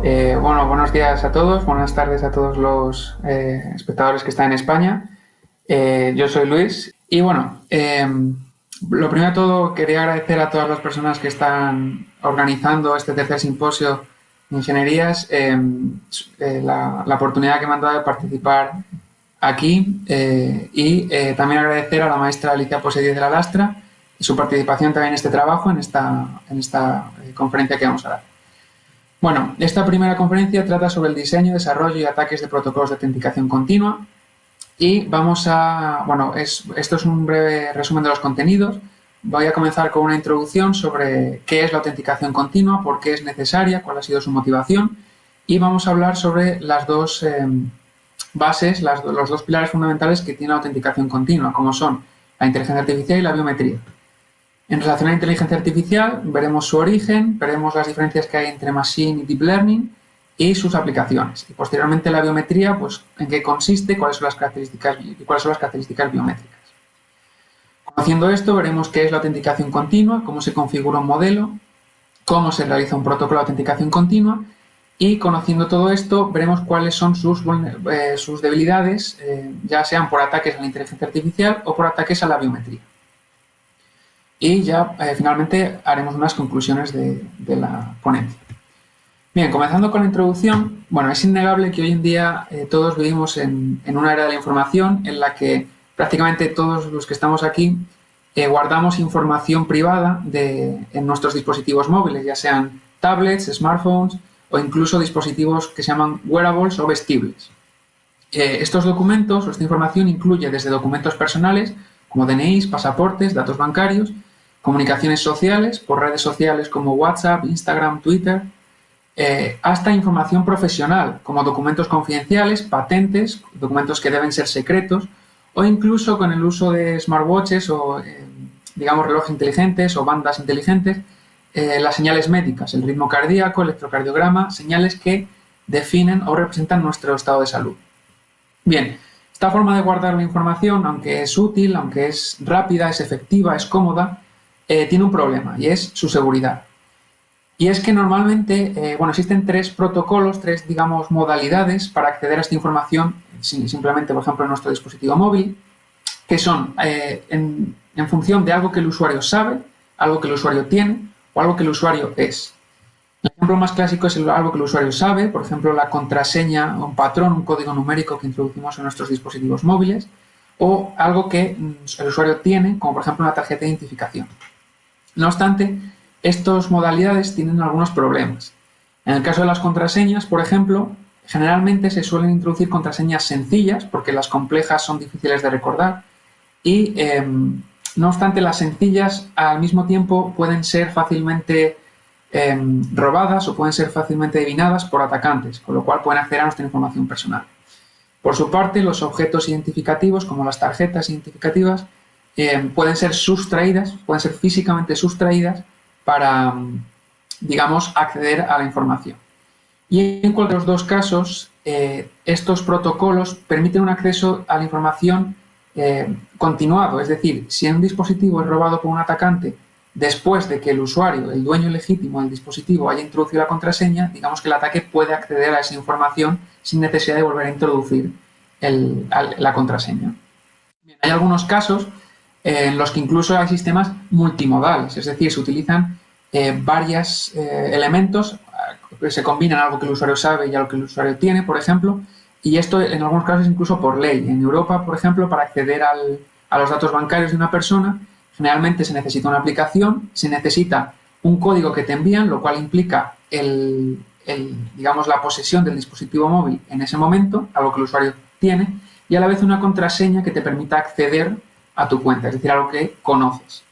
Bueno, buenos días a todos, buenas tardes a todos los espectadores que están en España. Yo soy Luis y bueno, lo primero de todo quería agradecer a todas las personas que están organizando este tercer simposio de ingenierías la oportunidad que me han dado de participar aquí y también agradecer a la maestra Alicia Posedíez de la Lastra su participación también en este trabajo, en esta conferencia que vamos a dar. Bueno, esta primera conferencia trata sobre el diseño, desarrollo y ataques de protocolos de autenticación continua y esto es un breve resumen de los contenidos. Voy a comenzar con una introducción sobre qué es la autenticación continua, por qué es necesaria, cuál ha sido su motivación y vamos a hablar sobre las dos bases, los dos pilares fundamentales que tiene la autenticación continua, como son la inteligencia artificial y la biometría. En relación a la inteligencia artificial, veremos su origen, veremos las diferencias que hay entre Machine y Deep Learning y sus aplicaciones. Y posteriormente la biometría, pues en qué consiste, cuáles son las características biométricas. Conociendo esto, veremos qué es la autenticación continua, cómo se configura un modelo, cómo se realiza un protocolo de autenticación continua y conociendo todo esto, veremos cuáles son sus debilidades, ya sean por ataques a la inteligencia artificial o por ataques a la biometría. Y ya finalmente haremos unas conclusiones de la ponencia. Bien, comenzando con la introducción, bueno, es innegable que hoy en día todos vivimos en una era de la información en la que prácticamente todos los que estamos aquí guardamos información privada en nuestros dispositivos móviles, ya sean tablets, smartphones o incluso dispositivos que se llaman wearables o vestibles. Estos documentos o esta información incluye desde documentos personales como DNIs, pasaportes, datos bancarios, comunicaciones sociales por redes sociales como WhatsApp, Instagram, Twitter, hasta información profesional como documentos confidenciales, patentes, documentos que deben ser secretos o incluso con el uso de smartwatches o digamos relojes inteligentes o bandas inteligentes, las señales médicas, el ritmo cardíaco, electrocardiograma, señales que definen o representan nuestro estado de salud. Bien, esta forma de guardar la información, aunque es útil, aunque es rápida, es efectiva, es cómoda, tiene un problema y es su seguridad. Y es que normalmente, existen tres protocolos, digamos, modalidades para acceder a esta información simplemente, por ejemplo, en nuestro dispositivo móvil, que son en función de algo que el usuario sabe, algo que el usuario tiene o algo que el usuario es. El ejemplo más clásico es algo que el usuario sabe, por ejemplo, la contraseña, un patrón, un código numérico que introducimos en nuestros dispositivos móviles, o algo que el usuario tiene, como por ejemplo una tarjeta de identificación. No obstante, estas modalidades tienen algunos problemas. En el caso de las contraseñas, por ejemplo, generalmente se suelen introducir contraseñas sencillas, porque las complejas son difíciles de recordar, y no obstante, las sencillas al mismo tiempo pueden ser fácilmente robadas o pueden ser fácilmente adivinadas por atacantes, con lo cual pueden acceder a nuestra información personal. Por su parte, los objetos identificativos, como las tarjetas identificativas, pueden ser sustraídas, pueden ser físicamente sustraídas para, digamos, acceder a la información. Y en cualquiera de los dos casos, estos protocolos permiten un acceso a la información continuado, es decir, si un dispositivo es robado por un atacante después de que el usuario, el dueño legítimo del dispositivo, haya introducido la contraseña, digamos que el ataque puede acceder a esa información sin necesidad de volver a introducir la contraseña. Bien, hay algunos casos en los que incluso hay sistemas multimodales, es decir, se utilizan varios elementos que se combinan algo que el usuario sabe y algo que el usuario tiene, por ejemplo, y esto en algunos casos incluso por ley. En Europa, por ejemplo, para acceder a los datos bancarios de una persona, generalmente se necesita una aplicación, se necesita un código que te envían, lo cual implica digamos, la posesión del dispositivo móvil en ese momento, algo que el usuario tiene, y a la vez una contraseña que te permita acceder a tu cuenta, es decir, algo que conoces.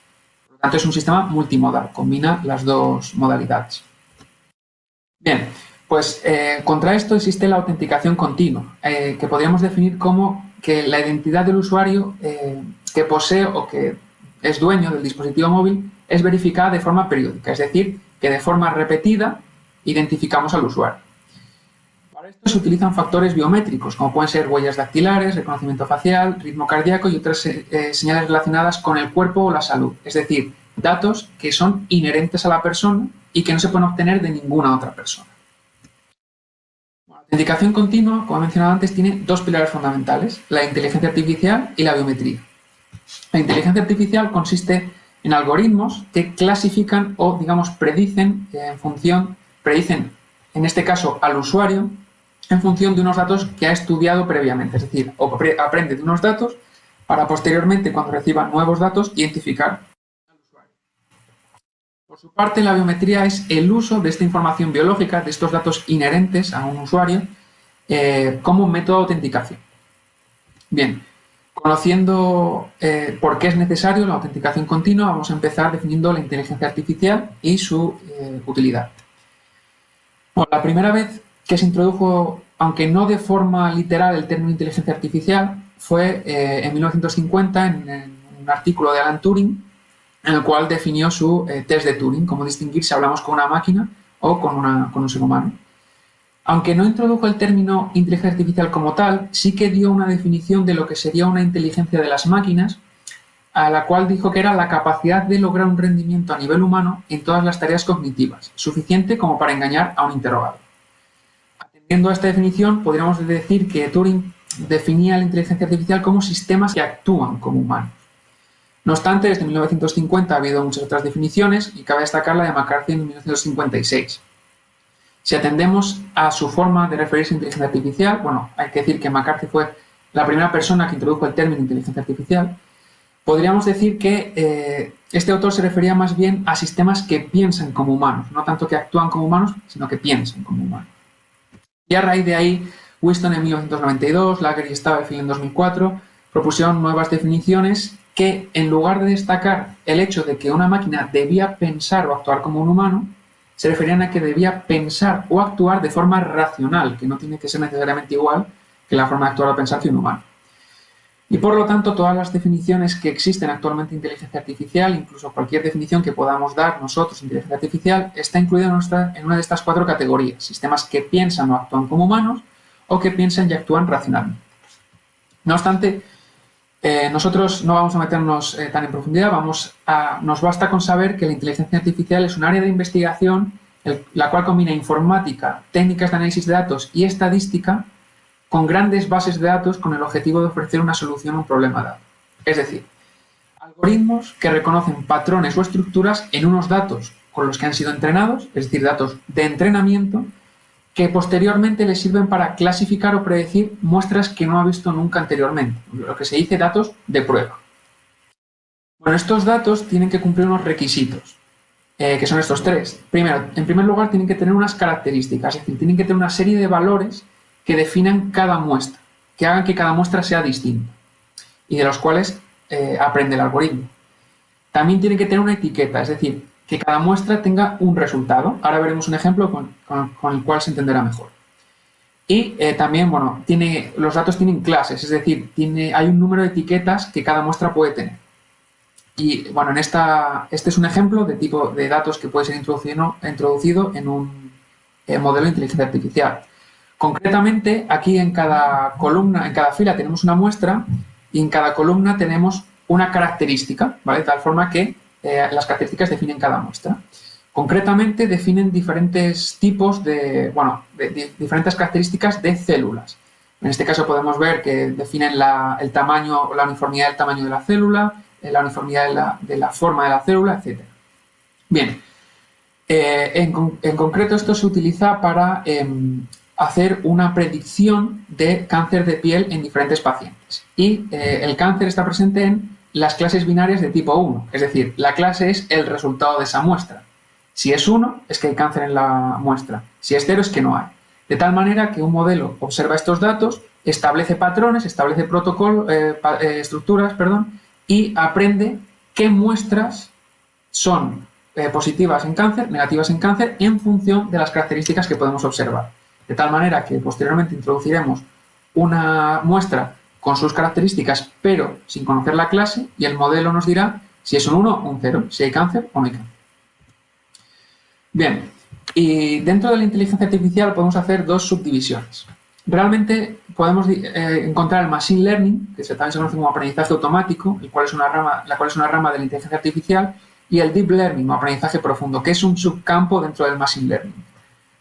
Por lo tanto, es un sistema multimodal, combina las dos modalidades. Bien, pues contra esto existe la autenticación continua, que podríamos definir como que la identidad del usuario que posee o que es dueño del dispositivo móvil es verificada de forma periódica, es decir, que de forma repetida identificamos al usuario. Para esto se utilizan factores biométricos, como pueden ser huellas dactilares, reconocimiento facial, ritmo cardíaco y otras señales relacionadas con el cuerpo o la salud, es decir, datos que son inherentes a la persona y que no se pueden obtener de ninguna otra persona. Autenticación continua, como he mencionado antes, tiene dos pilares fundamentales, la inteligencia artificial y la biometría. La inteligencia artificial consiste en algoritmos que clasifican o, digamos, predicen en este caso al usuario, en función de unos datos que ha estudiado previamente. Es decir, aprende de unos datos para posteriormente, cuando reciba nuevos datos, identificar al usuario. Por su parte, la biometría es el uso de esta información biológica, de estos datos inherentes a un usuario, como un método de autenticación. Bien, conociendo por qué es necesario la autenticación continua, vamos a empezar definiendo la inteligencia artificial y su utilidad. Bueno, la primera vez que se introdujo, aunque no de forma literal, el término inteligencia artificial fue en 1950 en un artículo de Alan Turing, en el cual definió su test de Turing, cómo distinguir si hablamos con una máquina o con un ser humano. Aunque no introdujo el término inteligencia artificial como tal, sí que dio una definición de lo que sería una inteligencia de las máquinas, a la cual dijo que era la capacidad de lograr un rendimiento a nivel humano en todas las tareas cognitivas, suficiente como para engañar a un interrogado. Atendiendo a esta definición, podríamos decir que Turing definía la inteligencia artificial como sistemas que actúan como humanos. No obstante, desde 1950 ha habido muchas otras definiciones y cabe destacar la de McCarthy en 1956. Si atendemos a su forma de referirse a inteligencia artificial, bueno, hay que decir que McCarthy fue la primera persona que introdujo el término inteligencia artificial, podríamos decir que este autor se refería más bien a sistemas que piensan como humanos, no tanto que actúan como humanos, sino que piensan como humanos. Y a raíz de ahí, Whiston en 1992, Lager y Stubblefield en 2004 propusieron nuevas definiciones que, en lugar de destacar el hecho de que una máquina debía pensar o actuar como un humano, se referían a que debía pensar o actuar de forma racional, que no tiene que ser necesariamente igual que la forma de actuar o pensar que un humano. Y por lo tanto, todas las definiciones que existen actualmente de inteligencia artificial, incluso cualquier definición que podamos dar nosotros de inteligencia artificial, está incluida en una de estas cuatro categorías: sistemas que piensan o actúan como humanos o que piensan y actúan racionalmente. No obstante, nosotros no vamos a meternos tan en profundidad, nos basta con saber que la inteligencia artificial es un área de investigación la cual combina informática, técnicas de análisis de datos y estadística con grandes bases de datos con el objetivo de ofrecer una solución a un problema dado. Es decir, algoritmos que reconocen patrones o estructuras en unos datos con los que han sido entrenados, es decir, datos de entrenamiento, que posteriormente le sirven para clasificar o predecir muestras que no ha visto nunca anteriormente, lo que se dice datos de prueba. Bueno, estos datos tienen que cumplir unos requisitos, que son estos tres. Primero, en primer lugar, tienen que tener unas características, es decir, tienen que tener una serie de valores que definan cada muestra, que hagan que cada muestra sea distinta y de los cuales aprende el algoritmo. También tienen que tener una etiqueta, es decir, que cada muestra tenga un resultado. Ahora veremos un ejemplo con el cual se entenderá mejor. Y también, bueno, los datos tienen clases, es decir, hay un número de etiquetas que cada muestra puede tener. Y bueno, este es un ejemplo de tipo de datos que puede ser introducido en un modelo de inteligencia artificial. Concretamente, aquí en cada columna, en cada fila tenemos una muestra y en cada columna tenemos una característica, ¿vale? De tal forma que las características definen cada muestra. Concretamente, definen diferentes tipos diferentes características de células. En este caso podemos ver que definen el tamaño, la uniformidad del tamaño de la célula, la uniformidad de la forma de la célula, etc. Bien, en concreto esto se utiliza para hacer una predicción de cáncer de piel en diferentes pacientes. Y el cáncer está presente en las clases binarias de tipo 1, es decir, la clase es el resultado de esa muestra. Si es 1, es que hay cáncer en la muestra. Si es 0, es que no hay. De tal manera que un modelo observa estos datos, establece patrones, establece estructuras, y aprende qué muestras son positivas en cáncer, negativas en cáncer, en función de las características que podemos observar. De tal manera que posteriormente introduciremos una muestra con sus características, pero sin conocer la clase, y el modelo nos dirá si es un 1 o un 0, si hay cáncer o no hay cáncer. Bien, y dentro de la inteligencia artificial podemos hacer dos subdivisiones. Realmente podemos encontrar el Machine Learning, que también se conoce como aprendizaje automático, la cual es una rama de la inteligencia artificial, y el Deep Learning, o aprendizaje profundo, que es un subcampo dentro del Machine Learning.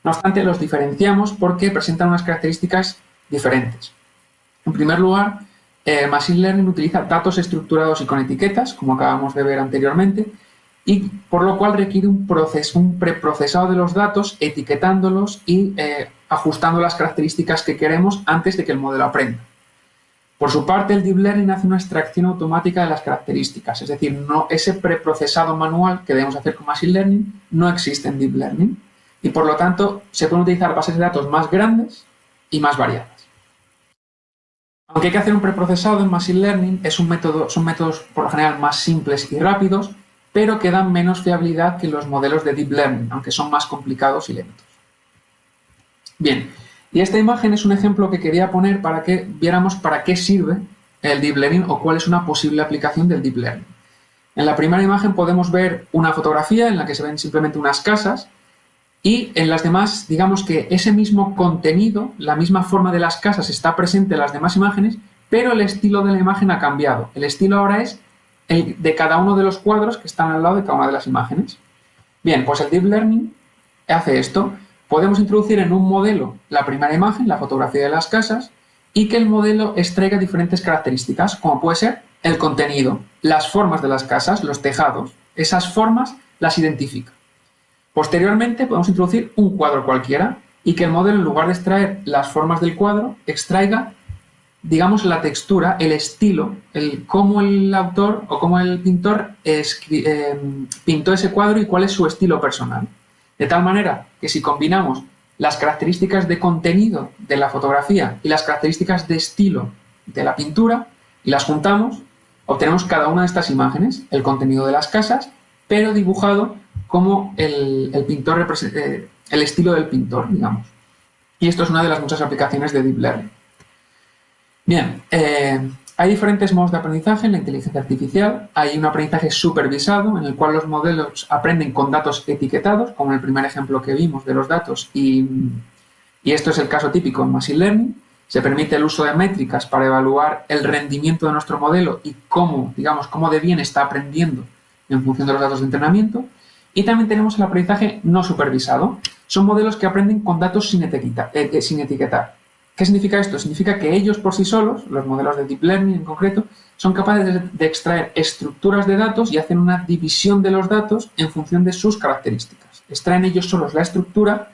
No obstante, los diferenciamos porque presentan unas características diferentes. En primer lugar, Machine Learning utiliza datos estructurados y con etiquetas, como acabamos de ver anteriormente, y por lo cual requiere un preprocesado de los datos, etiquetándolos y ajustando las características que queremos antes de que el modelo aprenda. Por su parte, el Deep Learning hace una extracción automática de las características, es decir, ese preprocesado manual que debemos hacer con Machine Learning no existe en Deep Learning y por lo tanto se pueden utilizar bases de datos más grandes y más variadas. Aunque hay que hacer un preprocesado en Machine Learning, son métodos por lo general más simples y rápidos, pero que dan menos fiabilidad que los modelos de Deep Learning, aunque son más complicados y lentos. Bien, y esta imagen es un ejemplo que quería poner para que viéramos para qué sirve el Deep Learning o cuál es una posible aplicación del Deep Learning. En la primera imagen podemos ver una fotografía en la que se ven simplemente unas casas y en las demás, digamos que ese mismo contenido, la misma forma de las casas está presente en las demás imágenes, pero el estilo de la imagen ha cambiado. El estilo ahora es el de cada uno de los cuadros que están al lado de cada una de las imágenes. Bien, pues el Deep Learning hace esto. Podemos introducir en un modelo la primera imagen, la fotografía de las casas, y que el modelo extraiga diferentes características, como puede ser el contenido, las formas de las casas, los tejados. Esas formas las identifica. Posteriormente podemos introducir un cuadro cualquiera y que el modelo, en lugar de extraer las formas del cuadro, extraiga, digamos, la textura, el estilo, cómo el autor o cómo el pintor pintó ese cuadro y cuál es su estilo personal. De tal manera que si combinamos las características de contenido de la fotografía y las características de estilo de la pintura y las juntamos, obtenemos cada una de estas imágenes, el contenido de las casas, pero dibujado como el estilo del pintor, digamos. Y esto es una de las muchas aplicaciones de Deep Learning. Bien, hay diferentes modos de aprendizaje en la inteligencia artificial. Hay un aprendizaje supervisado, en el cual los modelos aprenden con datos etiquetados, como en el primer ejemplo que vimos de los datos, y esto es el caso típico en Machine Learning. Se permite el uso de métricas para evaluar el rendimiento de nuestro modelo y cómo de bien está aprendiendo en función de los datos de entrenamiento. Y también tenemos el aprendizaje no supervisado. Son modelos que aprenden con datos sin etiquetar. ¿Qué significa esto? Significa que ellos por sí solos, los modelos de Deep Learning en concreto, son capaces de extraer estructuras de datos y hacen una división de los datos en función de sus características. Extraen ellos solos la estructura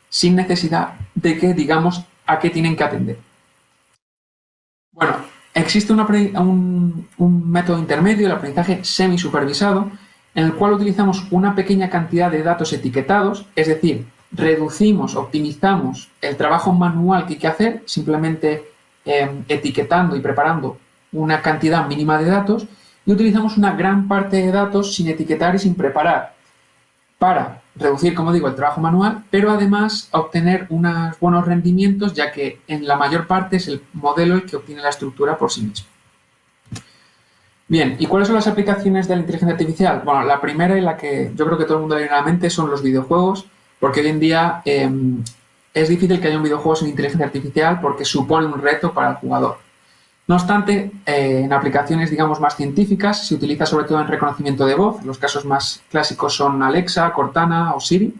sin necesidad de que digamos a qué tienen que atender. Bueno, existe un método intermedio, el aprendizaje semi-supervisado, en el cual utilizamos una pequeña cantidad de datos etiquetados, es decir, reducimos, optimizamos el trabajo manual que hay que hacer, simplemente etiquetando y preparando una cantidad mínima de datos, y utilizamos una gran parte de datos sin etiquetar y sin preparar para reducir, como digo, el trabajo manual, pero además obtener unos buenos rendimientos, ya que en la mayor parte es el modelo el que obtiene la estructura por sí mismo. Bien, ¿y cuáles son las aplicaciones de la inteligencia artificial? Bueno, la primera y la que yo creo que todo el mundo le viene a la mente son los videojuegos, porque hoy en día es difícil que haya un videojuego sin inteligencia artificial porque supone un reto para el jugador. No obstante, en aplicaciones, digamos, más científicas se utiliza sobre todo en reconocimiento de voz. Los casos más clásicos son Alexa, Cortana o Siri,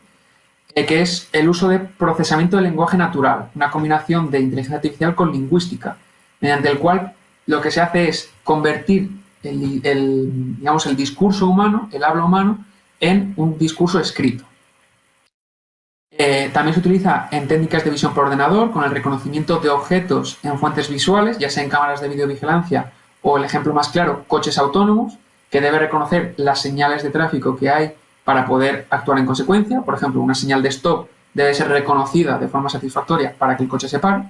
que es el uso de procesamiento de lenguaje natural, una combinación de inteligencia artificial con lingüística, mediante el cual lo que se hace es convertir el discurso humano, el habla humano, en un discurso escrito. También se utiliza en técnicas de visión por ordenador con el reconocimiento de objetos en fuentes visuales, ya sea en cámaras de videovigilancia o, el ejemplo más claro, coches autónomos, que debe reconocer las señales de tráfico que hay para poder actuar en consecuencia. Por ejemplo, una señal de stop debe ser reconocida de forma satisfactoria para que el coche se pare.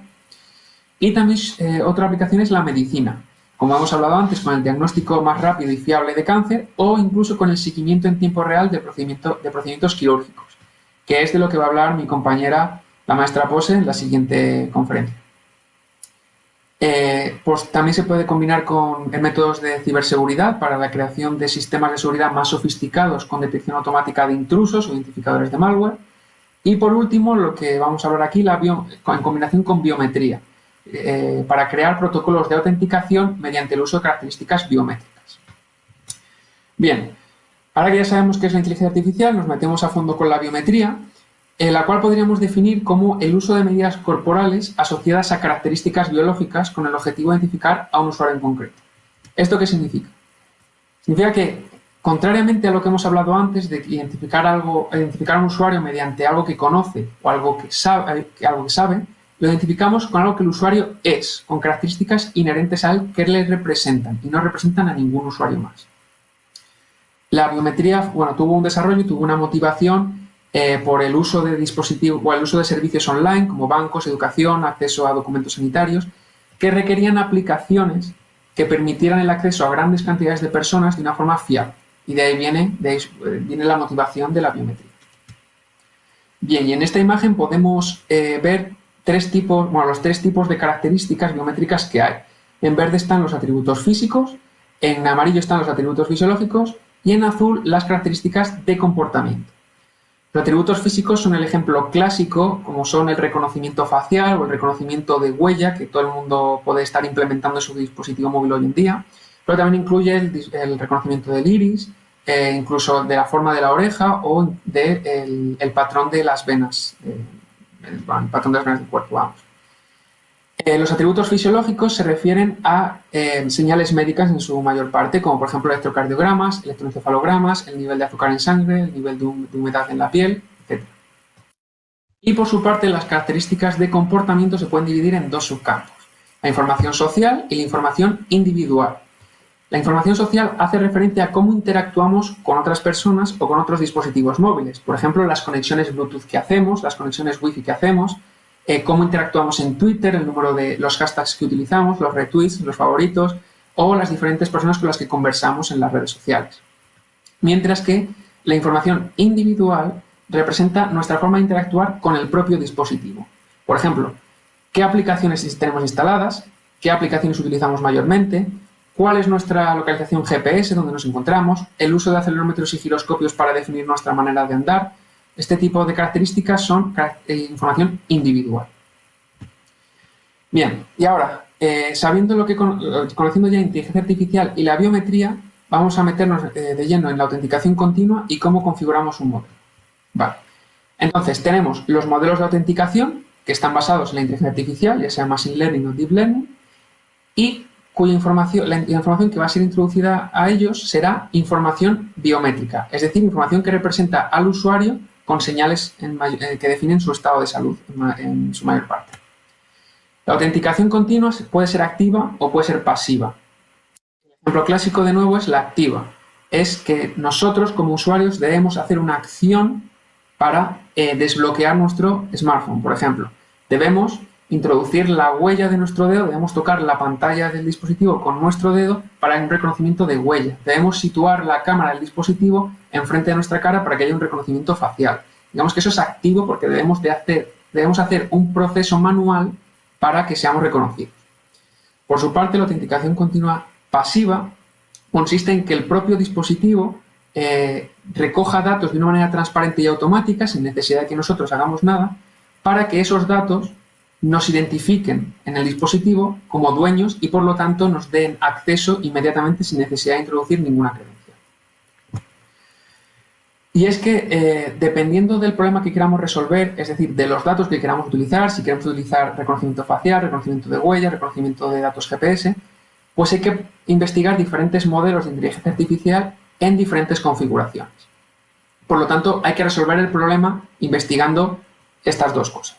Y también otra aplicación es la medicina, como hemos hablado antes, con el diagnóstico más rápido y fiable de cáncer o incluso con el seguimiento en tiempo real de procedimientos quirúrgicos, que es de lo que va a hablar mi compañera, la maestra Pose, en la siguiente conferencia. Pues también se puede combinar con métodos de ciberseguridad para la creación de sistemas de seguridad más sofisticados con detección automática de intrusos o identificadores de malware. Y por último, lo que vamos a hablar aquí, en combinación con biometría, para crear protocolos de autenticación mediante el uso de características biométricas. Bien, ahora que ya sabemos qué es la inteligencia artificial, nos metemos a fondo con la biometría. la cual podríamos definir como el uso de medidas corporales asociadas a características biológicas con el objetivo de identificar a un usuario en concreto. ¿Esto qué significa? Significa que, contrariamente a lo que hemos hablado antes de identificar a un usuario mediante algo que conoce o algo que sabe, lo identificamos con algo que el usuario es, con características inherentes a él que le representan y no representan a ningún usuario más. La biometría, tuvo un desarrollo y tuvo una motivación por el uso de dispositivos o el uso de servicios online como bancos, educación, acceso a documentos sanitarios, que requerían aplicaciones que permitieran el acceso a grandes cantidades de personas de una forma fiable. Y de ahí viene la motivación de la biometría. Bien, y en esta imagen podemos ver los tres tipos de características biométricas que hay. En verde están los atributos físicos, en amarillo están los atributos fisiológicos y en azul las características de comportamiento. Los atributos físicos son el ejemplo clásico, como son el reconocimiento facial o el reconocimiento de huella, que todo el mundo puede estar implementando en su dispositivo móvil hoy en día, pero también incluye el reconocimiento del iris, incluso de la forma de la oreja o el patrón de las venas, el patrón de las venas del cuerpo, vamos. Los atributos fisiológicos se refieren a señales médicas en su mayor parte, como por ejemplo electrocardiogramas, electroencefalogramas, el nivel de azúcar en sangre, el nivel de humedad en la piel, etc. Y por su parte, las características de comportamiento se pueden dividir en dos subcampos: la información social y la información individual. La información social hace referencia a cómo interactuamos con otras personas o con otros dispositivos móviles. Por ejemplo, las conexiones Bluetooth que hacemos, las conexiones Wi-Fi que hacemos, cómo interactuamos en Twitter, el número de los hashtags que utilizamos, los retweets, los favoritos o las diferentes personas con las que conversamos en las redes sociales. Mientras que la información individual representa nuestra forma de interactuar con el propio dispositivo. Por ejemplo, qué aplicaciones tenemos instaladas, qué aplicaciones utilizamos mayormente, cuál es nuestra localización GPS, donde nos encontramos, el uso de acelerómetros y giroscopios para definir nuestra manera de andar. Este tipo de características son información individual. Bien, y ahora, conociendo ya inteligencia artificial y la biometría, vamos a meternos de lleno en la autenticación continua y cómo configuramos un modelo. Vale. Entonces, tenemos los modelos de autenticación que están basados en la inteligencia artificial, ya sea Machine Learning o Deep Learning, y la información que va a ser introducida a ellos será información biométrica, es decir, información que representa al usuario con señales que definen su estado de salud en su mayor parte. La autenticación continua puede ser activa o puede ser pasiva. El ejemplo clásico de nuevo es la activa. Es que nosotros como usuarios debemos hacer una acción para desbloquear nuestro smartphone. Por ejemplo, debemos introducir la huella de nuestro dedo, debemos tocar la pantalla del dispositivo con nuestro dedo para un reconocimiento de huella. Debemos situar la cámara del dispositivo enfrente de nuestra cara para que haya un reconocimiento facial. Digamos que eso es activo porque debemos hacer un proceso manual para que seamos reconocidos. Por su parte, la autenticación continua pasiva consiste en que el propio dispositivo recoja datos de una manera transparente y automática, sin necesidad de que nosotros hagamos nada, para que esos datos nos identifiquen en el dispositivo como dueños y por lo tanto nos den acceso inmediatamente sin necesidad de introducir ninguna credencial. Y es que dependiendo del problema que queramos resolver, es decir, de los datos que queramos utilizar, si queremos utilizar reconocimiento facial, reconocimiento de huella, reconocimiento de datos GPS, pues hay que investigar diferentes modelos de inteligencia artificial en diferentes configuraciones. Por lo tanto, hay que resolver el problema investigando estas dos cosas.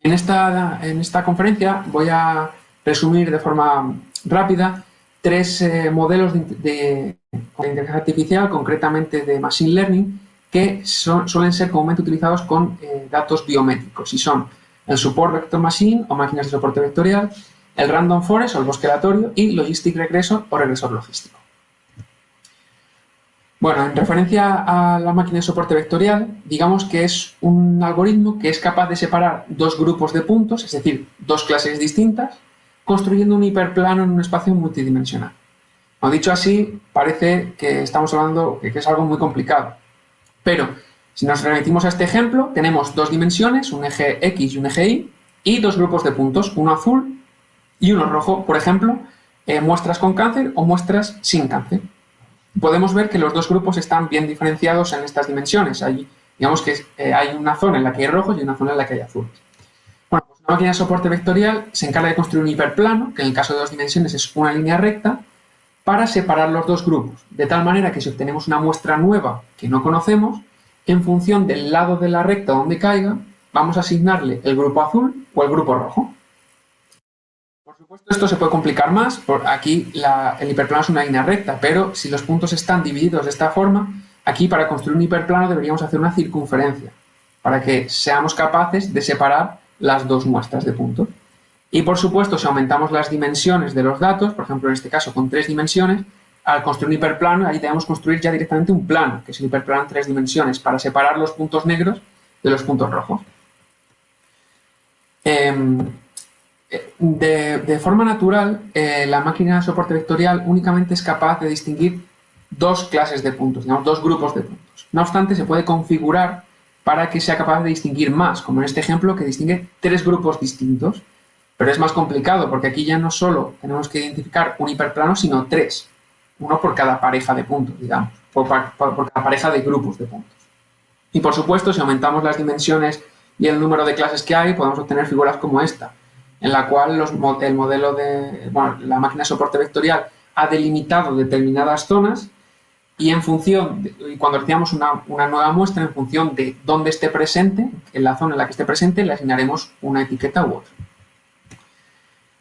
En esta conferencia voy a resumir de forma rápida tres modelos de inteligencia artificial, concretamente de Machine Learning, que suelen ser comúnmente utilizados con datos biométricos, y son el Support Vector Machine o máquinas de soporte vectorial, el Random Forest o el bosque aleatorio y Logistic Regressor o regresor logístico. Bueno, en referencia a la máquina de soporte vectorial, digamos que es un algoritmo que es capaz de separar dos grupos de puntos, es decir, dos clases distintas, construyendo un hiperplano en un espacio multidimensional. Como dicho así, parece que estamos hablando de que es algo muy complicado. Pero, si nos remitimos a este ejemplo, tenemos dos dimensiones, un eje X y un eje Y, y dos grupos de puntos, uno azul y uno rojo. Por ejemplo, muestras con cáncer o muestras sin cáncer. Podemos ver que los dos grupos están bien diferenciados en estas dimensiones. Hay Digamos que hay una zona en la que hay rojos y una zona en la que hay azules. Bueno, pues una máquina de soporte vectorial se encarga de construir un hiperplano, que en el caso de 2 dimensiones es una línea recta, para separar los dos grupos, de tal manera que si obtenemos una muestra nueva que no conocemos, en función del lado de la recta donde caiga, vamos a asignarle el grupo azul o el grupo rojo. Por supuesto, esto se puede complicar más, aquí el hiperplano es una línea recta, pero si los puntos están divididos de esta forma, aquí para construir un hiperplano deberíamos hacer una circunferencia, para que seamos capaces de separar las dos muestras de puntos. Y por supuesto, si aumentamos las dimensiones de los datos, por ejemplo en este caso con 3 dimensiones, al construir un hiperplano, ahí debemos construir ya directamente un plano, que es el hiperplano en 3 dimensiones, para separar los puntos negros de los puntos rojos. De forma natural, la máquina de soporte vectorial únicamente es capaz de distinguir 2 clases de puntos, digamos 2 grupos de puntos. No obstante, se puede configurar para que sea capaz de distinguir más, como en este ejemplo que distingue 3 grupos distintos. Pero es más complicado porque aquí ya no solo tenemos que identificar un hiperplano, sino 3. Uno por cada pareja de puntos, digamos, por cada pareja de grupos de puntos. Y por supuesto, si aumentamos las dimensiones y el número de clases que hay, podemos obtener figuras como esta, en la cual el modelo la máquina de soporte vectorial ha delimitado determinadas zonas y cuando recibamos una nueva muestra, en función de dónde esté presente, en la zona en la que esté presente, le asignaremos una etiqueta u otra.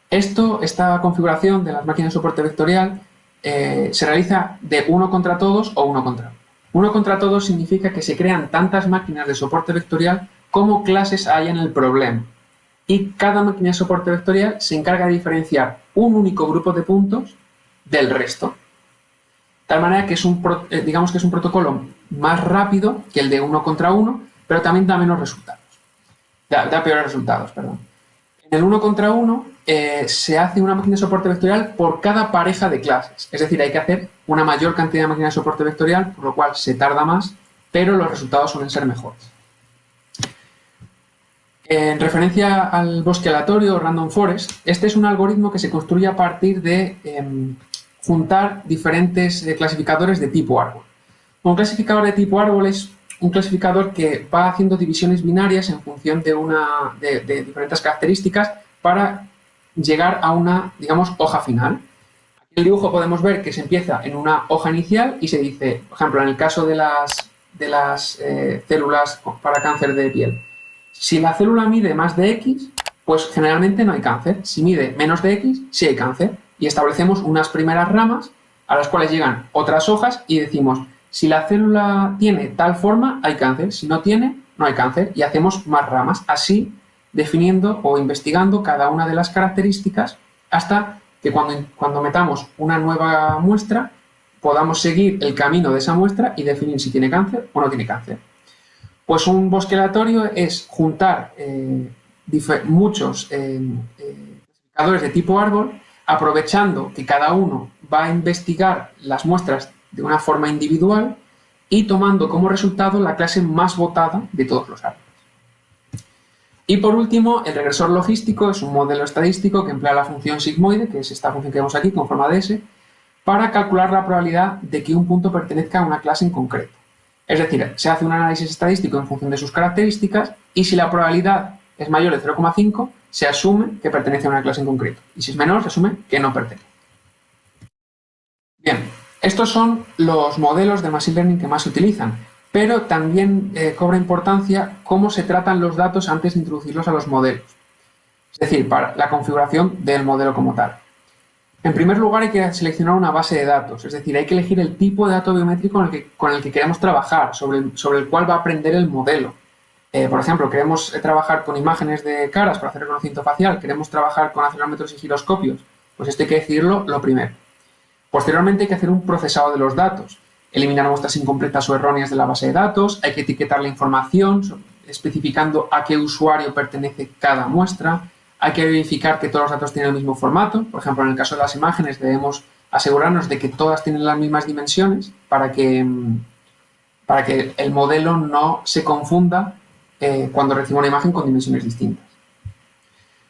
Esta configuración de las máquinas de soporte vectorial se realiza de uno contra todos o uno contra uno. Uno contra todos significa que se crean tantas máquinas de soporte vectorial como clases hay en el problema. Y cada máquina de soporte vectorial se encarga de diferenciar un único grupo de puntos del resto. De tal manera que digamos que es un protocolo más rápido que el de uno contra uno, pero también da menos resultados. Da peores resultados, perdón. En el uno contra uno se hace una máquina de soporte vectorial por cada pareja de clases. Es decir, hay que hacer una mayor cantidad de máquinas de soporte vectorial, por lo cual se tarda más, pero los resultados suelen ser mejores. En referencia al bosque aleatorio, Random Forest, este es un algoritmo que se construye a partir de juntar diferentes clasificadores de tipo árbol. Un clasificador de tipo árbol es un clasificador que va haciendo divisiones binarias en función de diferentes características para llegar a una, digamos, hoja final. Aquí en el dibujo podemos ver que se empieza en una hoja inicial y se dice, por ejemplo, en el caso de las células para cáncer de piel, si la célula mide más de X, pues generalmente no hay cáncer. Si mide menos de X, sí hay cáncer. Y establecemos unas primeras ramas a las cuales llegan otras hojas y decimos, si la célula tiene tal forma, hay cáncer. Si no tiene, no hay cáncer. Y hacemos más ramas, así definiendo o investigando cada una de las características hasta que cuando metamos una nueva muestra podamos seguir el camino de esa muestra y definir si tiene cáncer o no tiene cáncer. Pues un bosque aleatorio es juntar muchos clasificadores de tipo árbol, aprovechando que cada uno va a investigar las muestras de una forma individual y tomando como resultado la clase más votada de todos los árboles. Y por último, el regresor logístico es un modelo estadístico que emplea la función sigmoide, que es esta función que vemos aquí con forma de S, para calcular la probabilidad de que un punto pertenezca a una clase en concreto. Es decir, se hace un análisis estadístico en función de sus características y si la probabilidad es mayor de 0,5, se asume que pertenece a una clase en concreto. Y si es menor, se asume que no pertenece. Bien, estos son los modelos de Machine Learning que más se utilizan, pero también cobra importancia cómo se tratan los datos antes de introducirlos a los modelos. Es decir, para la configuración del modelo como tal. En primer lugar, hay que seleccionar una base de datos, es decir, hay que elegir el tipo de dato biométrico con el que queremos trabajar, sobre el cual va a aprender el modelo. Por ejemplo, queremos trabajar con imágenes de caras para hacer reconocimiento facial, queremos trabajar con acelerómetros y giroscopios, pues esto hay que decidirlo lo primero. Posteriormente hay que hacer un procesado de los datos, eliminar muestras incompletas o erróneas de la base de datos, hay que etiquetar la información especificando a qué usuario pertenece cada muestra. Hay que verificar que todos los datos tienen el mismo formato. Por ejemplo, en el caso de las imágenes debemos asegurarnos de que todas tienen las mismas dimensiones para que el modelo no se confunda cuando reciba una imagen con dimensiones distintas.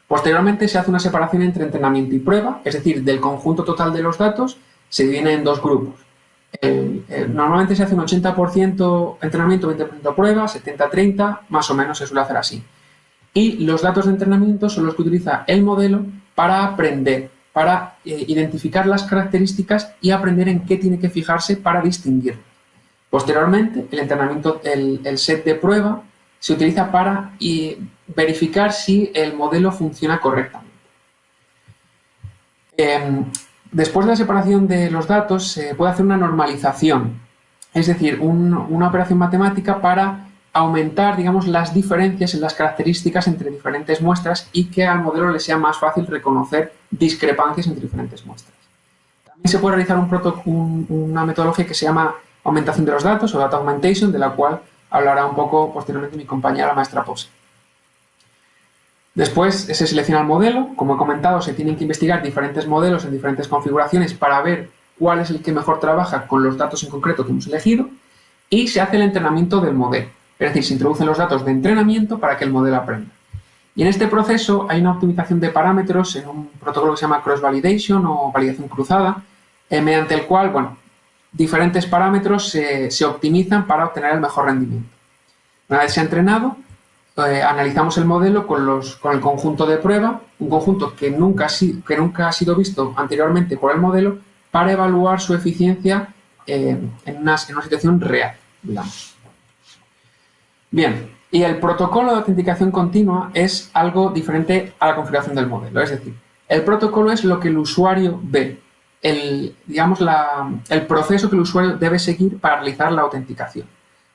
Posteriormente se hace una separación entre entrenamiento y prueba, es decir, del conjunto total de los datos se divide en dos grupos. Normalmente se hace un 80% entrenamiento, 20% prueba, 70-30, más o menos se suele hacer así. Y los datos de entrenamiento son los que utiliza el modelo para aprender, para identificar las características y aprender en qué tiene que fijarse para distinguirlas. Posteriormente, el entrenamiento, el set de prueba se utiliza para verificar si el modelo funciona correctamente. Después de la separación de los datos, se puede hacer una normalización, es decir, una operación matemática para aumentar, digamos, las diferencias en las características entre diferentes muestras y que al modelo le sea más fácil reconocer discrepancias entre diferentes muestras. También se puede realizar una metodología que se llama aumentación de los datos o data augmentation, de la cual hablará un poco posteriormente mi compañera, la maestra Pose. Después se selecciona el modelo. Como he comentado, se tienen que investigar diferentes modelos en diferentes configuraciones para ver cuál es el que mejor trabaja con los datos en concreto que hemos elegido, y se hace el entrenamiento del modelo. Es decir, se introducen los datos de entrenamiento para que el modelo aprenda. Y en este proceso hay una optimización de parámetros en un protocolo que se llama cross-validation o validación cruzada, mediante el cual, bueno, diferentes parámetros se optimizan para obtener el mejor rendimiento. Una vez se ha entrenado, analizamos el modelo con el conjunto de prueba, un conjunto que nunca ha sido visto anteriormente por el modelo, para evaluar su eficiencia en una situación real, digamos. Bien, y el protocolo de autenticación continua es algo diferente a la configuración del modelo. Es decir, el protocolo es lo que el usuario ve, el proceso que el usuario debe seguir para realizar la autenticación.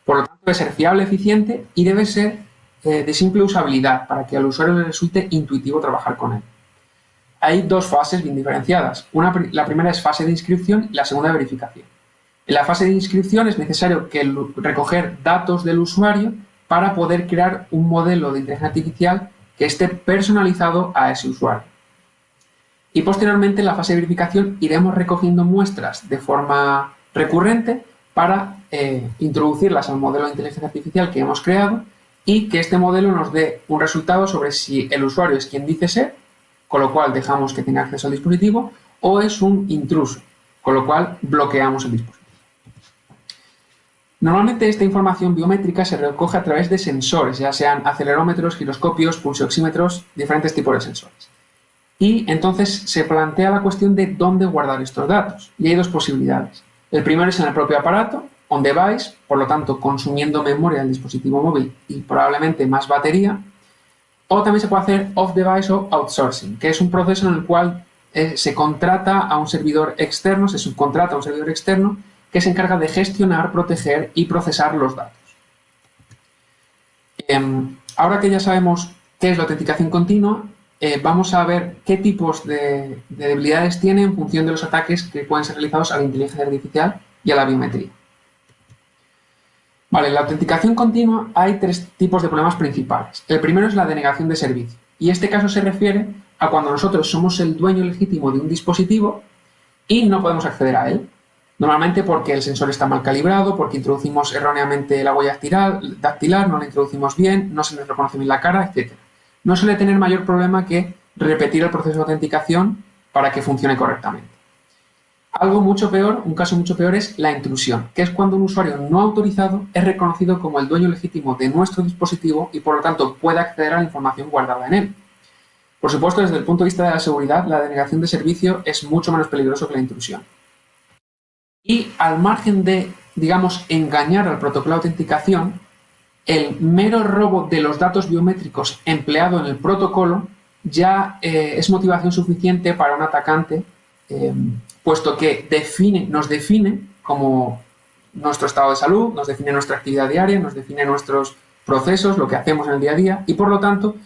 Por lo tanto, debe ser fiable, eficiente y debe ser de simple usabilidad para que al usuario le resulte intuitivo trabajar con él. Hay dos fases bien diferenciadas. La primera es fase de inscripción y la segunda de verificación. En la fase de inscripción es necesario recoger datos del usuario para poder crear un modelo de inteligencia artificial que esté personalizado a ese usuario. Y posteriormente, en la fase de verificación, iremos recogiendo muestras de forma recurrente para introducirlas al modelo de inteligencia artificial que hemos creado y que este modelo nos dé un resultado sobre si el usuario es quien dice ser, con lo cual dejamos que tenga acceso al dispositivo, o es un intruso, con lo cual bloqueamos el dispositivo. Normalmente esta información biométrica se recoge a través de sensores, ya sean acelerómetros, giroscopios, pulsioxímetros, diferentes tipos de sensores. Y entonces se plantea la cuestión de dónde guardar estos datos. Y hay dos posibilidades. El primero es en el propio aparato, on-device, por lo tanto consumiendo memoria del dispositivo móvil y probablemente más batería. O también se puede hacer off-device o outsourcing, que es un proceso en el cual se contrata a un servidor externo, se subcontrata a un servidor externo que se encarga de gestionar, proteger y procesar los datos. Ahora que ya sabemos qué es la autenticación continua, vamos a ver qué tipos de debilidades tiene en función de los ataques que pueden ser realizados a la inteligencia artificial y a la biometría. Vale, en la autenticación continua hay tres tipos de problemas principales. El primero es la denegación de servicio, y este caso se refiere a cuando nosotros somos el dueño legítimo de un dispositivo y no podemos acceder a él. Normalmente porque el sensor está mal calibrado, porque introducimos erróneamente la huella dactilar, no la introducimos bien, no se nos reconoce bien la cara, etc. No suele tener mayor problema que repetir el proceso de autenticación para que funcione correctamente. Algo mucho peor, un caso mucho peor es la intrusión, que es cuando un usuario no autorizado es reconocido como el dueño legítimo de nuestro dispositivo y por lo tanto puede acceder a la información guardada en él. Por supuesto, desde el punto de vista de la seguridad, la denegación de servicio es mucho menos peligroso que la intrusión. Y al margen de, digamos, engañar al protocolo de autenticación, el mero robo de los datos biométricos empleado en el protocolo ya es motivación suficiente para un atacante, puesto que nos define como nuestro estado de salud, nos define nuestra actividad diaria, nos define nuestros procesos, lo que hacemos en el día a día, y por lo tanto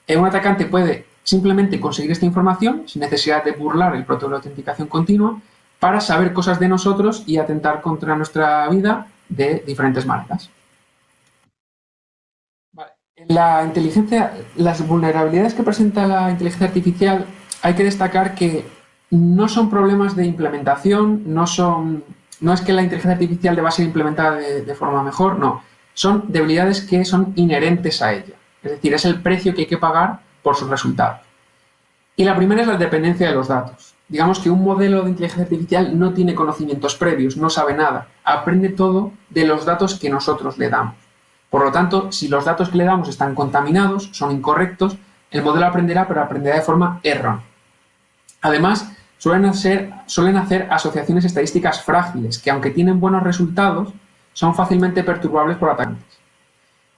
un atacante puede simplemente conseguir esta información sin necesidad de burlar el protocolo de autenticación continua para saber cosas de nosotros y atentar contra nuestra vida de diferentes maneras. Vale. Las vulnerabilidades que presenta la inteligencia artificial, hay que destacar que no son problemas de implementación, no es que la inteligencia artificial deba ser implementada de forma mejor, no. Son debilidades que son inherentes a ella. Es decir, es el precio que hay que pagar por sus resultados. Y la primera es la dependencia de los datos. digamos que un modelo de inteligencia artificial no tiene conocimientos previos, no sabe nada, aprende todo de los datos que nosotros le damos. Por lo tanto, si los datos que le damos están contaminados, son incorrectos, el modelo aprenderá, pero aprenderá de forma errónea. Además, suelen hacer asociaciones estadísticas frágiles, que aunque tienen buenos resultados, son fácilmente perturbables por atacantes.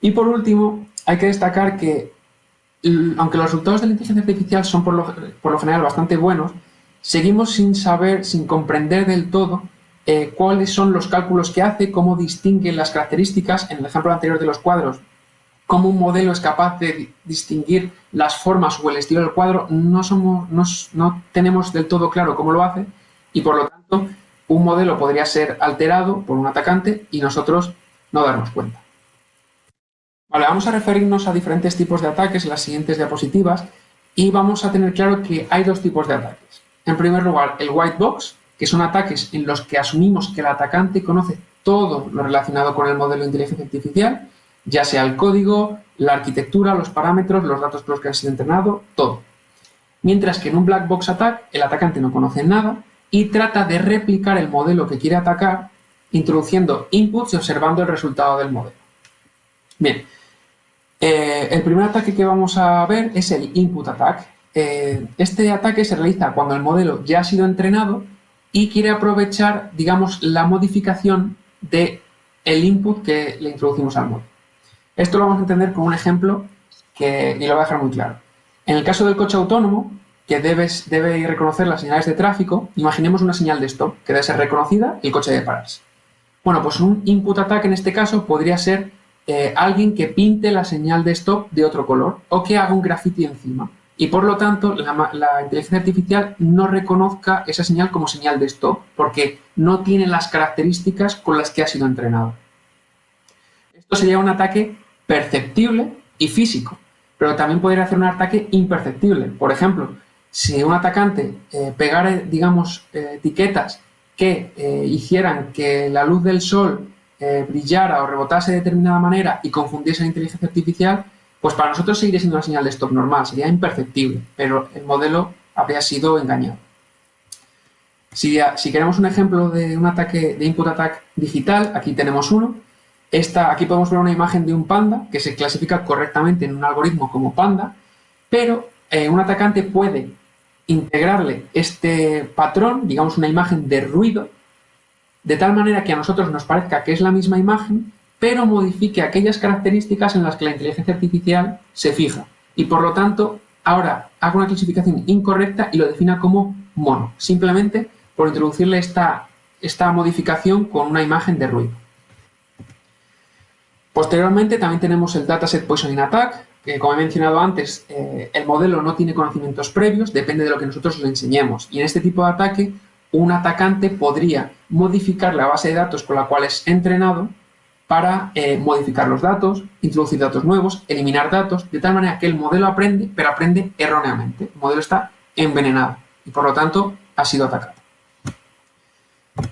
Y por último, hay que destacar que, aunque los resultados de la inteligencia artificial son por lo general bastante buenos, seguimos sin saber, sin comprender del todo cuáles son los cálculos que hace, cómo distingue las características. En el ejemplo anterior de los cuadros, cómo un modelo es capaz de distinguir las formas o el estilo del cuadro, no tenemos del todo claro cómo lo hace, y por lo tanto un modelo podría ser alterado por un atacante y nosotros no darnos cuenta. Vale, vamos a referirnos a diferentes tipos de ataques en las siguientes diapositivas y vamos a tener claro que hay dos tipos de ataques. En primer lugar, el white box, que son ataques en los que asumimos que el atacante conoce todo lo relacionado con el modelo de inteligencia artificial, ya sea el código, la arquitectura, los parámetros, los datos por los que ha sido entrenado, todo. Mientras que en un black box attack el atacante no conoce nada y trata de replicar el modelo que quiere atacar introduciendo inputs y observando el resultado del modelo. Bien, el primer ataque que vamos a ver es el input attack. Este ataque se realiza cuando el modelo ya ha sido entrenado y quiere aprovechar, digamos, la modificación del input que le introducimos al modelo. Esto lo vamos a entender con un ejemplo y lo voy a dejar muy claro. En el caso del coche autónomo, que debe reconocer las señales de tráfico, imaginemos una señal de stop que debe ser reconocida y el coche debe pararse. Bueno, pues un input attack en este caso podría ser alguien que pinte la señal de stop de otro color o que haga un graffiti encima y por lo tanto la inteligencia artificial no reconozca esa señal como señal de stop porque no tiene las características con las que ha sido entrenado. Esto sería un ataque perceptible y físico, pero también podría hacer un ataque imperceptible. Por ejemplo, si un atacante pegara, digamos, etiquetas que hicieran que la luz del sol brillara o rebotase de determinada manera y confundiese la inteligencia artificial, pues para nosotros seguiría siendo una señal de stop normal, sería imperceptible, pero el modelo habría sido engañado. Si queremos un ejemplo de un ataque de input attack digital, aquí tenemos uno. Aquí podemos ver una imagen de un panda que se clasifica correctamente en un algoritmo como panda, pero un atacante puede integrarle este patrón, digamos una imagen de ruido, de tal manera que a nosotros nos parezca que es la misma imagen, pero modifique aquellas características en las que la inteligencia artificial se fija. Y por lo tanto, ahora haga una clasificación incorrecta y lo defina como mono, simplemente por introducirle esta modificación con una imagen de ruido. Posteriormente también tenemos el Dataset Poisoning Attack, que como he mencionado antes, el modelo no tiene conocimientos previos, depende de lo que nosotros le enseñemos. Y en este tipo de ataque, un atacante podría modificar la base de datos con la cual es entrenado para modificar los datos, introducir datos nuevos, eliminar datos, de tal manera que el modelo aprende, pero aprende erróneamente. El modelo está envenenado y por lo tanto ha sido atacado.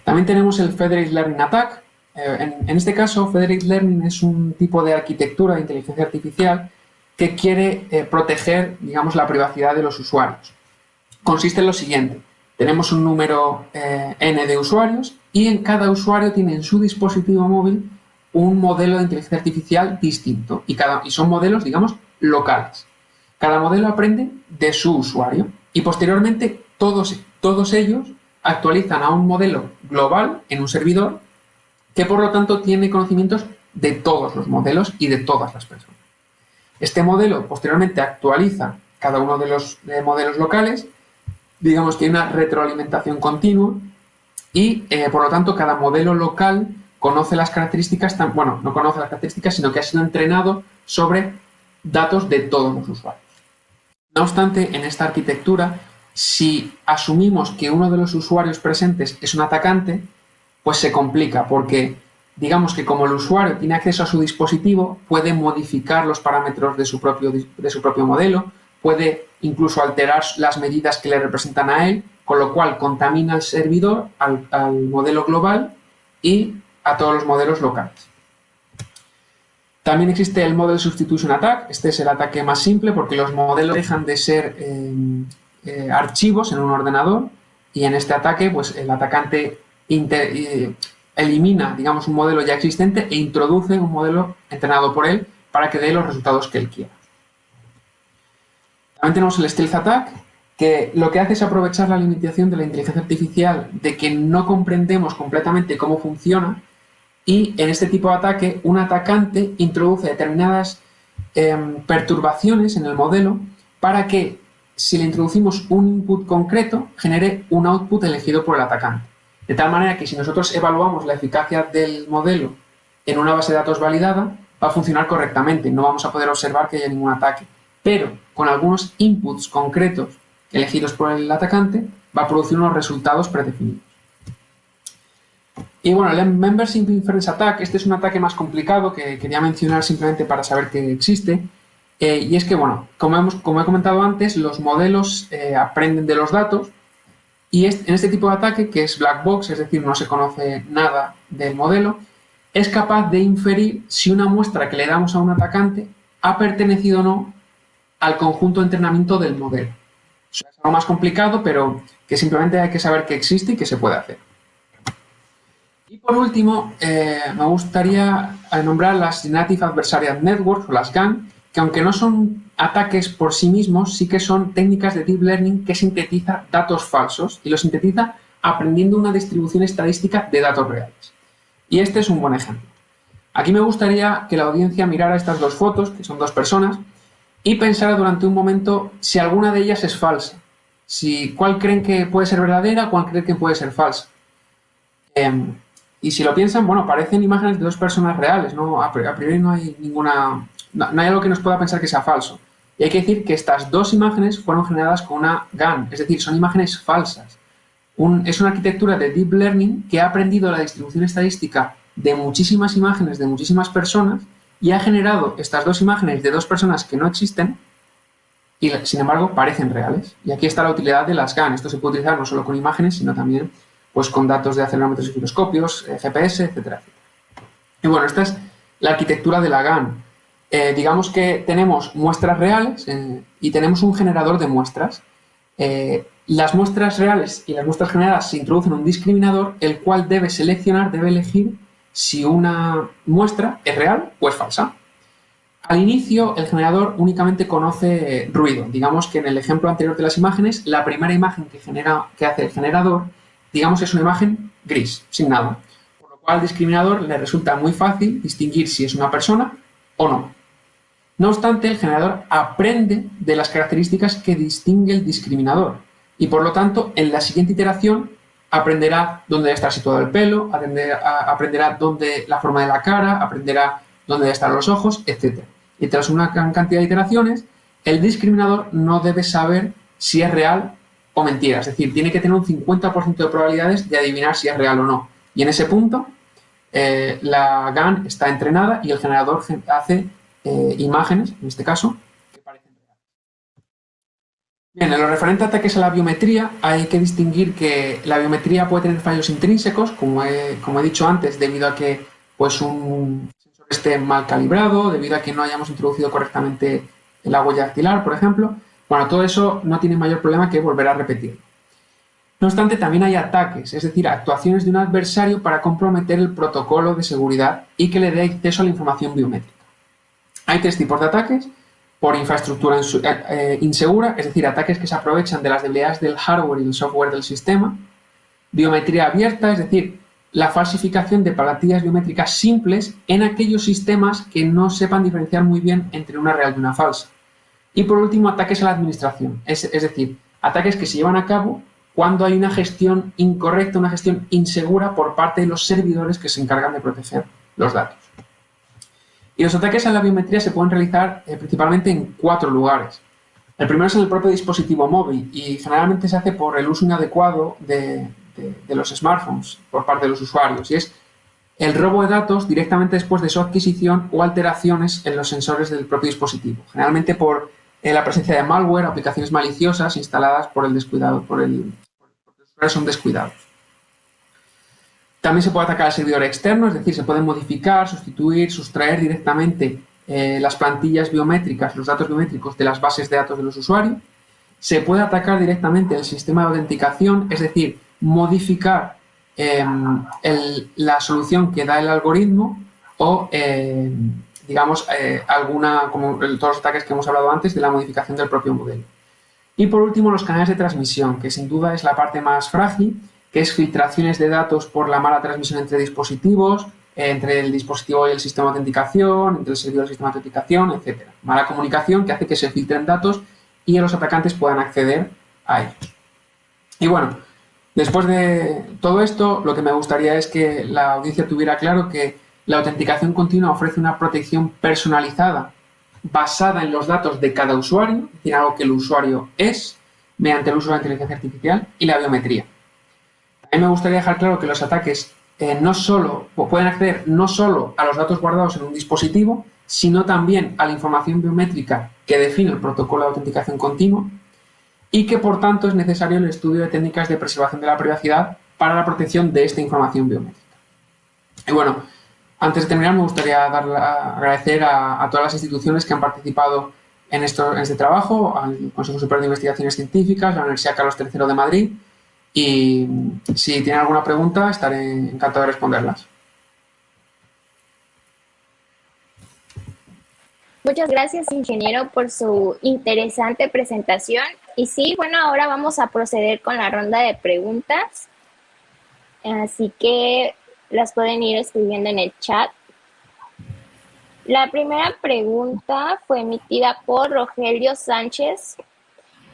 También tenemos el Federated Learning Attack. En este caso, Federated Learning es un tipo de arquitectura de inteligencia artificial que quiere proteger, digamos, la privacidad de los usuarios. Consiste en lo siguiente. Tenemos un número n de usuarios y en cada usuario tiene en su dispositivo móvil un modelo de inteligencia artificial distinto y son modelos, digamos, locales. Cada modelo aprende de su usuario y posteriormente todos ellos actualizan a un modelo global en un servidor que por lo tanto tiene conocimientos de todos los modelos y de todas las personas. Este modelo posteriormente actualiza cada uno de los modelos locales, digamos que hay una retroalimentación continua y por lo tanto cada modelo local conoce las características, bueno, no conoce las características, sino que ha sido entrenado sobre datos de todos los usuarios. No obstante, en esta arquitectura, si asumimos que uno de los usuarios presentes es un atacante, pues se complica porque digamos que como el usuario tiene acceso a su dispositivo, puede modificar los parámetros de su propio modelo, puede incluso alterar las medidas que le representan a él, con lo cual contamina al servidor, al modelo global y a todos los modelos locales. También existe el Model Substitution Attack. Este es el ataque más simple porque los modelos dejan de ser archivos en un ordenador y en este ataque pues el atacante elimina, digamos, un modelo ya existente e introduce un modelo entrenado por él para que dé los resultados que él quiera. También tenemos el Stealth Attack, que lo que hace es aprovechar la limitación de la inteligencia artificial de que no comprendemos completamente cómo funciona, y en este tipo de ataque un atacante introduce determinadas perturbaciones en el modelo para que, si le introducimos un input concreto, genere un output elegido por el atacante. De tal manera que si nosotros evaluamos la eficacia del modelo en una base de datos validada, va a funcionar correctamente, no vamos a poder observar que haya ningún ataque. Pero con algunos inputs concretos elegidos por el atacante, va a producir unos resultados predefinidos. Y bueno, el Membership Inference Attack, este es un ataque más complicado que quería mencionar simplemente para saber que existe. Y es que, bueno, como he comentado antes, los modelos aprenden de los datos, y en este tipo de ataque, que es black box, es decir, no se conoce nada del modelo, es capaz de inferir si una muestra que le damos a un atacante ha pertenecido o no al conjunto de entrenamiento del modelo. Eso es algo más complicado, pero que simplemente hay que saber que existe y que se puede hacer. Y por último, me gustaría nombrar las Native Adversarial Networks, o las GAN, que aunque no son ataques por sí mismos, sí que son técnicas de Deep Learning que sintetiza datos falsos y los sintetiza aprendiendo una distribución estadística de datos reales. Y este es un buen ejemplo. Aquí me gustaría que la audiencia mirara estas dos fotos, que son dos personas, y pensara durante un momento si alguna de ellas es falsa. ¿Cuál creen que puede ser verdadera, cuál creen que puede ser falsa? Y si lo piensan, bueno, parecen imágenes de dos personas reales, ¿no? A priori no hay no hay algo que nos pueda pensar que sea falso. Y hay que decir que estas dos imágenes fueron generadas con una GAN, es decir, son imágenes falsas. Es una arquitectura de Deep Learning que ha aprendido la distribución estadística de muchísimas imágenes de muchísimas personas y ha generado estas dos imágenes de dos personas que no existen y, sin embargo, parecen reales. Y aquí está la utilidad de las GAN. Esto se puede utilizar no solo con imágenes, sino también pues, con datos de acelerómetros y giroscopios, GPS, etcétera, etcétera. Y bueno, esta es la arquitectura de la GAN. Digamos que tenemos muestras reales y tenemos un generador de muestras. Las muestras reales y las muestras generadas se introducen un discriminador, el cual debe elegir si una muestra es real o es falsa. Al inicio, el generador únicamente conoce ruido. Digamos que en el ejemplo anterior de las imágenes, la primera imagen que hace el generador, digamos que es una imagen gris, sin nada. Por lo cual al discriminador le resulta muy fácil distinguir si es una persona o no. No obstante, el generador aprende de las características que distingue el discriminador y, por lo tanto, en la siguiente iteración aprenderá dónde debe estar situado el pelo, aprenderá la forma de la cara, aprenderá dónde deben estar los ojos, etc. Y tras una gran cantidad de iteraciones, el discriminador no debe saber si es real o mentira. Es decir, tiene que tener un 50% de probabilidades de adivinar si es real o no. Y en ese punto, la GAN está entrenada y el generador hace imágenes, en este caso, que parecen reales. Bien, en lo referente a ataques a la biometría, hay que distinguir que la biometría puede tener fallos intrínsecos, como he dicho antes, debido a que pues, un sensor esté mal calibrado, debido a que no hayamos introducido correctamente la huella dactilar, por ejemplo. Bueno, todo eso no tiene mayor problema que volver a repetirlo. No obstante, también hay ataques, es decir, actuaciones de un adversario para comprometer el protocolo de seguridad y que le dé acceso a la información biométrica. Hay tres tipos de ataques: por infraestructura insegura, es decir, ataques que se aprovechan de las debilidades del hardware y del software del sistema; biometría abierta, es decir, la falsificación de plantillas biométricas simples en aquellos sistemas que no sepan diferenciar muy bien entre una real y una falsa; y por último, ataques a la administración, es decir, ataques que se llevan a cabo cuando hay una gestión incorrecta, una gestión insegura por parte de los servidores que se encargan de proteger los datos. Y los ataques a la biometría se pueden realizar principalmente en 4 lugares. El primero es en el propio dispositivo móvil y generalmente se hace por el uso inadecuado de los smartphones por parte de los usuarios, y es el robo de datos directamente después de su adquisición o alteraciones en los sensores del propio dispositivo, generalmente por la presencia de malware, aplicaciones maliciosas instaladas por el descuidado, por los usuarios son descuidados. También se puede atacar al servidor externo, es decir, se pueden modificar, sustituir, sustraer directamente las plantillas biométricas, los datos biométricos de las bases de datos de los usuarios. se puede atacar directamente el sistema de autenticación, es decir, modificar la solución que da el algoritmo o, digamos, alguna, como todos los ataques que hemos hablado antes, de la modificación del propio modelo. Y por último, los canales de transmisión, que sin duda es la parte más frágil, que es filtraciones de datos por la mala transmisión entre dispositivos, entre el dispositivo y el sistema de autenticación, entre el servidor y el sistema de autenticación, etc. Mala comunicación que hace que se filtren datos y los atacantes puedan acceder a ellos. Y bueno, después de todo esto, lo que me gustaría es que la audiencia tuviera claro que la autenticación continua ofrece una protección personalizada basada en los datos de cada usuario, es decir, algo que el usuario es, mediante el uso de la inteligencia artificial y la biometría. También me gustaría dejar claro que los ataques pueden acceder no solo a los datos guardados en un dispositivo, sino también a la información biométrica que define el protocolo de autenticación continua y que, por tanto, es necesario el estudio de técnicas de preservación de la privacidad para la protección de esta información biométrica. Y bueno, antes de terminar, me gustaría agradecer a todas las instituciones que han participado en este trabajo, al Consejo Superior de Investigaciones Científicas, la Universidad Carlos III de Madrid, y si tienen alguna pregunta, estaré encantado de responderlas. Muchas gracias, ingeniero, por su interesante presentación. Y sí, bueno, ahora vamos a proceder con la ronda de preguntas. Así que las pueden ir escribiendo en el chat. La primera pregunta fue emitida por Rogelio Sánchez,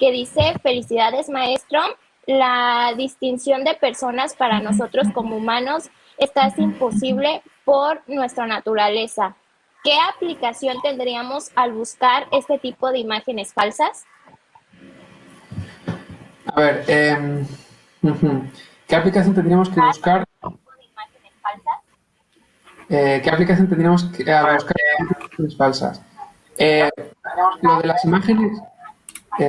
que dice: felicidades, maestro. La distinción de personas para nosotros como humanos es casi imposible por nuestra naturaleza. ¿Qué aplicación tendríamos al buscar este tipo de imágenes falsas? A ver, ¿qué aplicación tendríamos que buscar? ¿Qué aplicación tendríamos que buscar imágenes falsas? Lo de las imágenes... ¿qué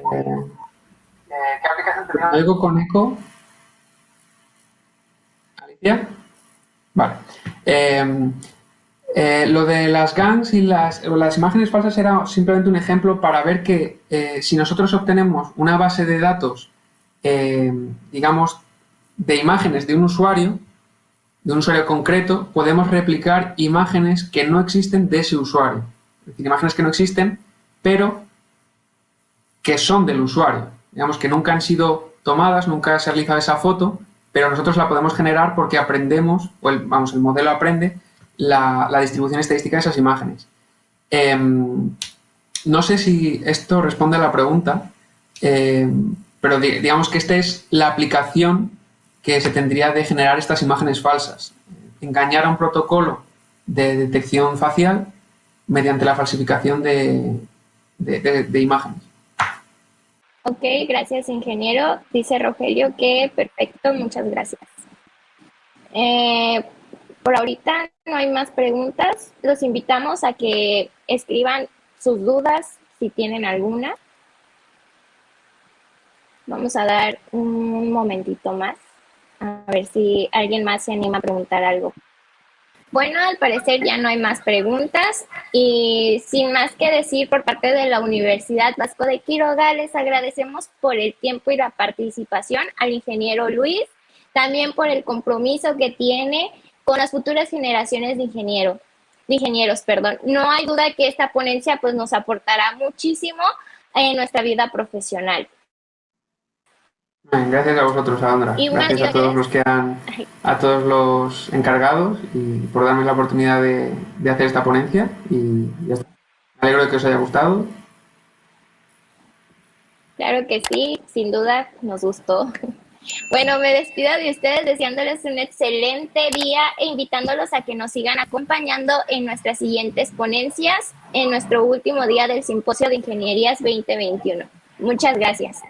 aplicación tendríamos? ¿Algo con eco? ¿Alicia? Vale. Lo de las gangs y las imágenes falsas era simplemente un ejemplo para ver que si nosotros obtenemos una base de datos, digamos, de imágenes de un usuario concreto, podemos replicar imágenes que no existen de ese usuario. Es decir, imágenes que no existen, pero que son del usuario. Digamos que nunca han sido tomadas, nunca se ha realizado esa foto, pero nosotros la podemos generar porque aprendemos, o el modelo aprende la distribución estadística de esas imágenes. No sé si esto responde a la pregunta, pero digamos que esta es la aplicación que se tendría de generar estas imágenes falsas. Engañar a un protocolo de detección facial mediante la falsificación de imágenes. Ok, gracias, ingeniero. Dice Rogelio que perfecto, muchas gracias. Por ahorita no hay más preguntas. Los invitamos a que escriban sus dudas si tienen alguna. Vamos a dar un momentito más, a ver si alguien más se anima a preguntar algo. Bueno, al parecer ya no hay más preguntas y sin más que decir, por parte de la Universidad Vasco de Quiroga les agradecemos por el tiempo y la participación al ingeniero Luis, también por el compromiso que tiene con las futuras generaciones de ingenieros. No hay duda que esta ponencia pues nos aportará muchísimo en nuestra vida profesional. Gracias a vosotros, Alondra. Gracias a todos a todos los encargados y por darme la oportunidad de hacer esta ponencia y ya está. Me alegro de que os haya gustado. Claro que sí, sin duda nos gustó. Bueno, me despido de ustedes deseándoles un excelente día e invitándolos a que nos sigan acompañando en nuestras siguientes ponencias en nuestro último día del Simposio de Ingenierías 2021. Muchas gracias.